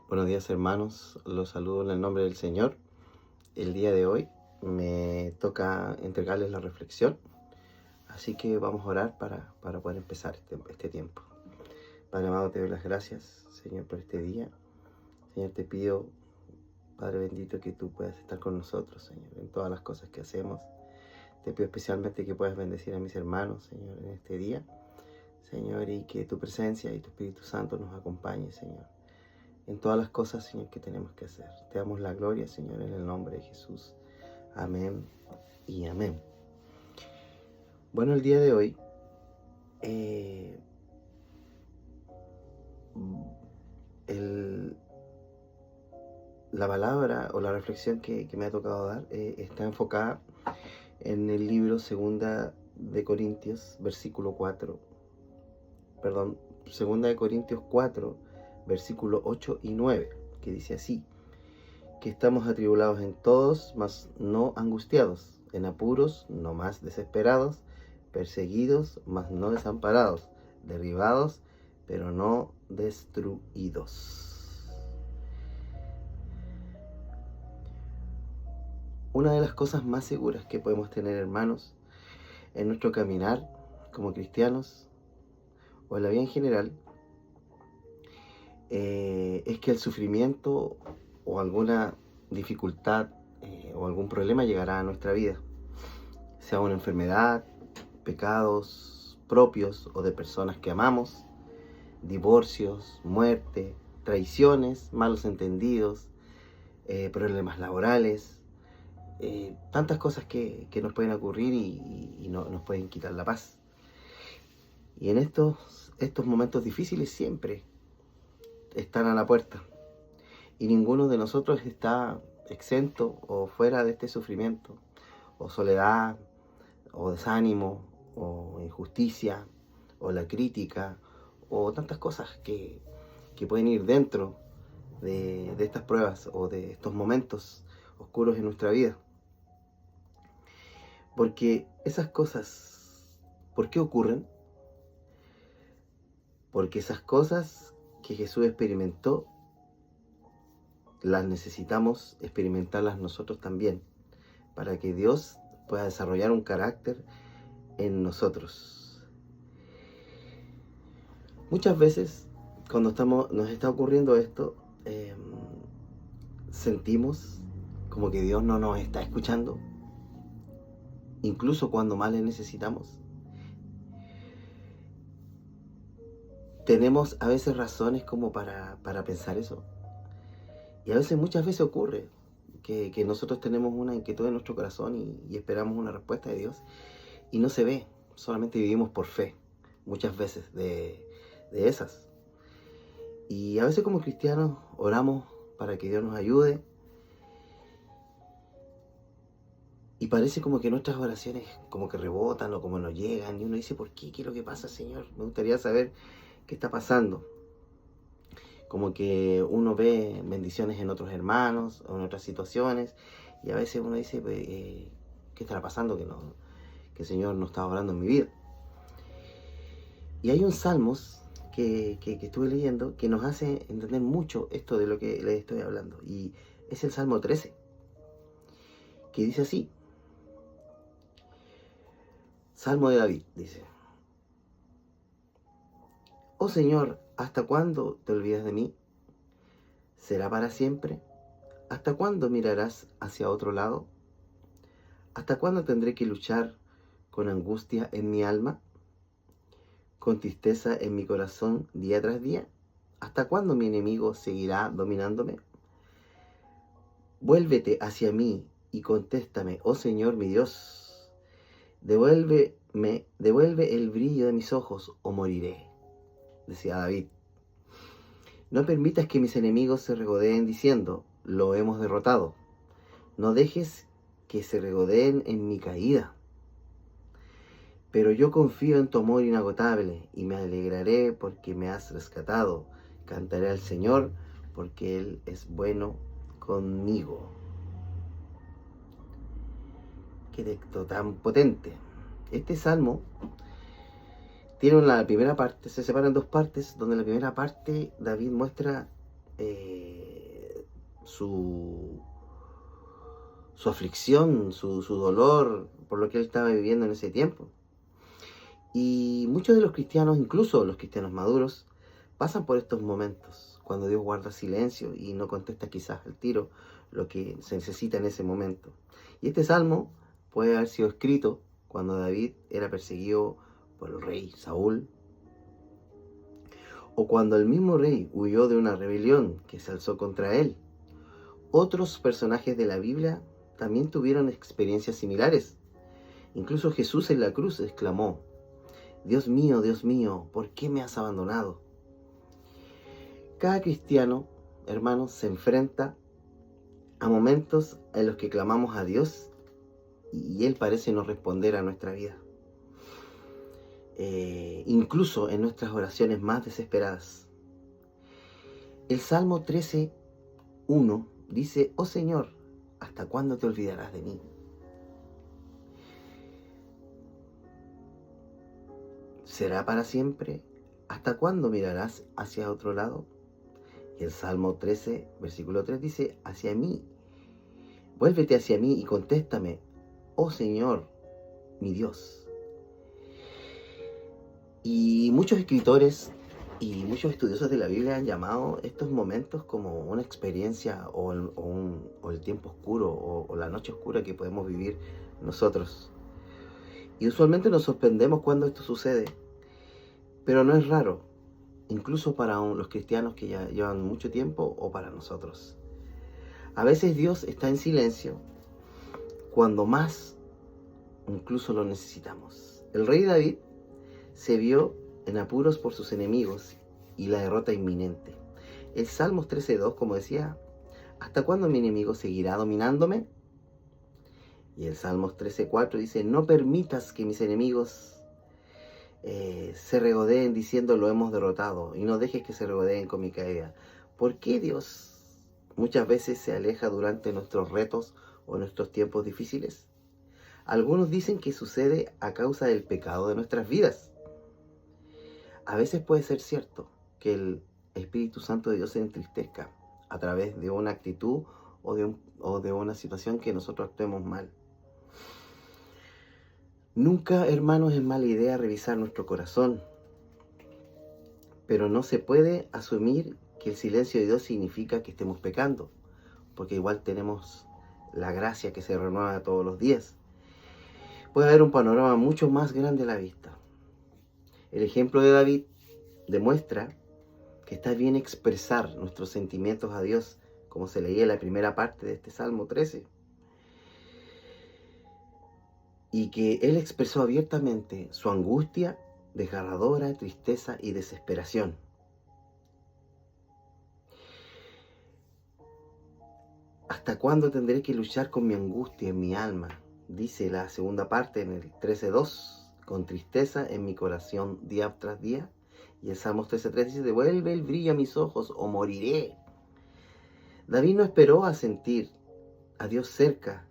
Buenos días, hermanos, los saludo en el nombre del Señor. El día de hoy me toca entregarles la reflexión, así que vamos a orar para poder empezar este tiempo. Padre amado, te doy las gracias, Señor, por este día. Señor, te pido, Padre bendito, que tú puedas estar con nosotros, Señor, en todas las cosas que hacemos. Te pido especialmente que puedas bendecir a mis hermanos, Señor, en este día, Señor, y que tu presencia y tu Espíritu Santo nos acompañe, Señor, en todas las cosas, Señor, que tenemos que hacer. Te damos la gloria, Señor, en el nombre de Jesús. Amén y amén. Bueno, el día de hoy, la palabra o la reflexión que me ha tocado dar está enfocada en el libro Segunda de Corintios, versículo 4. Perdón, Segunda de Corintios 4, versículo 8 y 9, que dice así: que estamos atribulados en todos, mas no angustiados, en apuros, no más desesperados, perseguidos, mas no desamparados, derribados, pero no destruidos. Una de las cosas más seguras que podemos tener, hermanos, en nuestro caminar como cristianos, o en la vida en general, es que el sufrimiento o alguna dificultad o algún problema llegará a nuestra vida, sea una enfermedad, pecados propios o de personas que amamos, divorcios, muerte, traiciones, malos entendidos, problemas laborales, tantas cosas que nos pueden ocurrir y no, nos pueden quitar la paz. Y en estos momentos difíciles siempre están a la puerta. Y ninguno de nosotros está exento o fuera de este sufrimiento, o soledad, o desánimo, o injusticia, o la crítica, o tantas cosas que pueden ir dentro de estas pruebas o de estos momentos oscuros en nuestra vida. Porque esas cosas, ¿por qué ocurren? Porque esas cosas que Jesús experimentó, las necesitamos experimentarlas nosotros también, para que Dios pueda desarrollar un carácter en nosotros. Muchas veces, cuando nos está ocurriendo esto, sentimos como que Dios no nos está escuchando, incluso cuando más le necesitamos. Tenemos a veces razones como para pensar eso. Y a veces, muchas veces ocurre que nosotros tenemos una inquietud en nuestro corazón y esperamos una respuesta de Dios y no se ve, solamente vivimos por fe, muchas veces de esas. Y a veces como cristianos oramos para que Dios nos ayude y parece como que nuestras oraciones como que rebotan o como no llegan y uno dice, ¿por qué? ¿Qué es lo que pasa, Señor? Me gustaría saber qué está pasando. Como que uno ve bendiciones en otros hermanos o en otras situaciones y a veces uno dice, ¿qué estará pasando? Que el Señor no está obrando en mi vida. Y hay un Salmos que estuve leyendo que nos hace entender mucho esto de lo que les estoy hablando. Y es el Salmo 13, que dice así. Salmo de David, dice: Oh Señor, ¿hasta cuándo te olvidas de mí? ¿Será para siempre? ¿Hasta cuándo mirarás hacia otro lado? ¿Hasta cuándo tendré que luchar con angustia en mi alma, con tristeza en mi corazón día tras día? ¿Hasta cuándo mi enemigo seguirá dominándome? Vuélvete hacia mí y contéstame, oh Señor mi Dios. Devuelve el brillo de mis ojos o moriré, decía David. No permitas que mis enemigos se regodeen diciendo, lo hemos derrotado. No dejes que se regodeen en mi caída. Pero yo confío en tu amor inagotable y me alegraré porque me has rescatado. Cantaré al Señor porque Él es bueno conmigo. Qué texto tan potente. Este salmo tiene la primera parte, se separa en dos partes, donde en la primera parte David muestra su aflicción, su dolor por lo que él estaba viviendo en ese tiempo. Y muchos de los cristianos, incluso los cristianos maduros, pasan por estos momentos, cuando Dios guarda silencio y no contesta quizás al tiro lo que se necesita en ese momento. Y este salmo puede haber sido escrito cuando David era perseguido por el rey Saúl, o cuando el mismo rey huyó de una rebelión que se alzó contra él. Otros personajes de la Biblia también tuvieron experiencias similares. Incluso Jesús en la cruz exclamó: Dios mío, ¿por qué me has abandonado? Cada cristiano, hermanos, se enfrenta a momentos en los que clamamos a Dios y Él parece no responder a nuestra vida. Incluso en nuestras oraciones más desesperadas. El Salmo 13:1 dice: Oh Señor, ¿hasta cuándo te olvidarás de mí? ¿Será para siempre? ¿Hasta cuándo mirarás hacia otro lado? Y el Salmo 13, versículo 3 dice: hacia mí, vuélvete hacia mí y contéstame, oh Señor, mi Dios. Y muchos escritores y muchos estudiosos de la Biblia han llamado estos momentos como una experiencia o el tiempo oscuro o la noche oscura que podemos vivir nosotros. Y usualmente nos sorprendemos cuando esto sucede, pero no es raro, incluso para los cristianos que ya llevan mucho tiempo o para nosotros. A veces Dios está en silencio cuando más incluso lo necesitamos. El rey David se vio en apuros por sus enemigos y la derrota inminente. El Salmos 13:2, como decía: ¿hasta cuándo mi enemigo seguirá dominándome? Y el Salmos 13:4 dice: no permitas que mis enemigos se regodeen diciendo lo hemos derrotado, y no dejes que se regodeen con mi caída. ¿Por qué Dios muchas veces se aleja durante nuestros retos o nuestros tiempos difíciles? Algunos dicen que sucede a causa del pecado de nuestras vidas. A veces puede ser cierto que el Espíritu Santo de Dios se entristezca a través de una actitud o de una situación que nosotros actuemos mal. Nunca, hermanos, es mala idea revisar nuestro corazón, pero no se puede asumir que el silencio de Dios significa que estemos pecando, porque igual tenemos la gracia que se renueva todos los días. Puede haber un panorama mucho más grande a la vista. El ejemplo de David demuestra que está bien expresar nuestros sentimientos a Dios, como se leía en la primera parte de este Salmo 13. Y que él expresó abiertamente su angustia, desgarradora, tristeza y desesperación. ¿Hasta cuándo tendré que luchar con mi angustia en mi alma? Dice la segunda parte en el 13:2, con tristeza en mi corazón día tras día. Y el Salmos 13:3 dice: devuelve el brillo a mis ojos o moriré. David no esperó a sentir a Dios cerca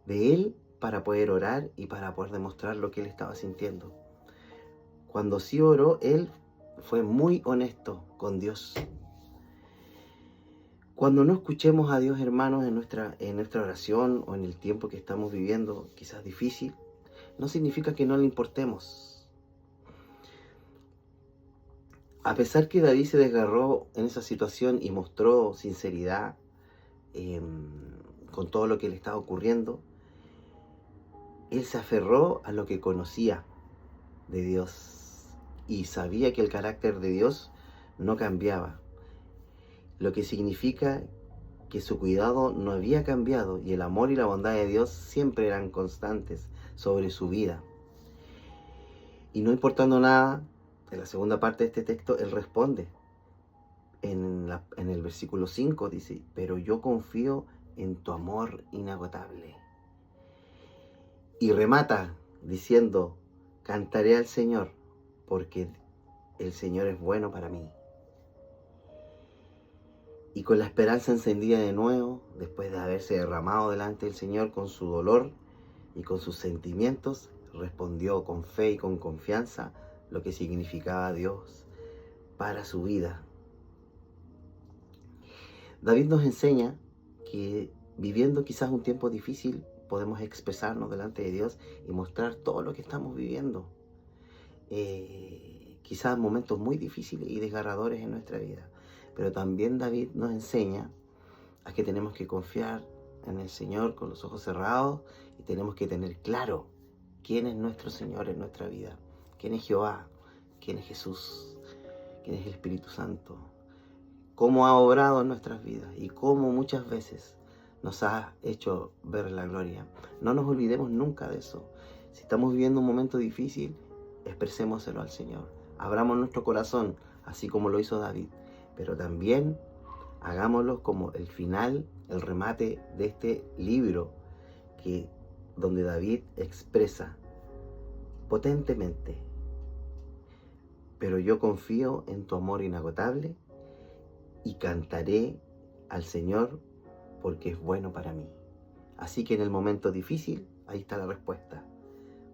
de él para poder orar y para poder demostrar lo que él estaba sintiendo. Cuando sí oró, él fue muy honesto con Dios. Cuando no escuchemos a Dios, hermanos, en nuestra oración o en el tiempo que estamos viviendo, quizás difícil, no significa que no le importemos. A pesar que David se desgarró en esa situación y mostró sinceridad con todo lo que le estaba ocurriendo, él se aferró a lo que conocía de Dios y sabía que el carácter de Dios no cambiaba, lo que significa que su cuidado no había cambiado y el amor y la bondad de Dios siempre eran constantes sobre su vida. Y no importando nada, en la segunda parte de este texto, él responde. En el versículo 5 dice: pero yo confío en tu amor inagotable. Y remata diciendo: cantaré al Señor, porque el Señor es bueno para mí. Y con la esperanza encendida de nuevo, después de haberse derramado delante del Señor con su dolor y con sus sentimientos, respondió con fe y con confianza lo que significaba Dios para su vida. David nos enseña que viviendo quizás un tiempo difícil, podemos expresarnos delante de Dios y mostrar todo lo que estamos viviendo. Quizás momentos muy difíciles y desgarradores en nuestra vida. Pero también David nos enseña a que tenemos que confiar en el Señor con los ojos cerrados y tenemos que tener claro quién es nuestro Señor en nuestra vida, quién es Jehová, quién es Jesús, quién es el Espíritu Santo, cómo ha obrado en nuestras vidas y cómo muchas veces nos ha hecho ver la gloria. No nos olvidemos nunca de eso. Si estamos viviendo un momento difícil, expresémoselo al Señor. Abramos nuestro corazón, así como lo hizo David, pero también hagámoslo como el final, el remate de este libro, donde David expresa potentemente: pero yo confío en tu amor inagotable y cantaré al Señor porque es bueno para mí. Así que en el momento difícil, ahí está la respuesta: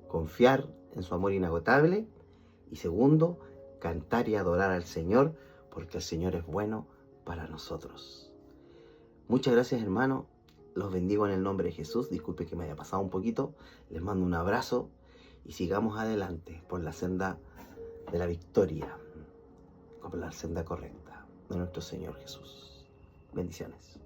confiar en su amor inagotable, y segundo, cantar y adorar al Señor porque el Señor es bueno para nosotros. Muchas gracias, hermano. Los bendigo en el nombre de Jesús. Disculpe que me haya pasado un poquito. Les mando un abrazo y sigamos adelante por la senda de la victoria, por la senda correcta de nuestro Señor Jesús. Bendiciones.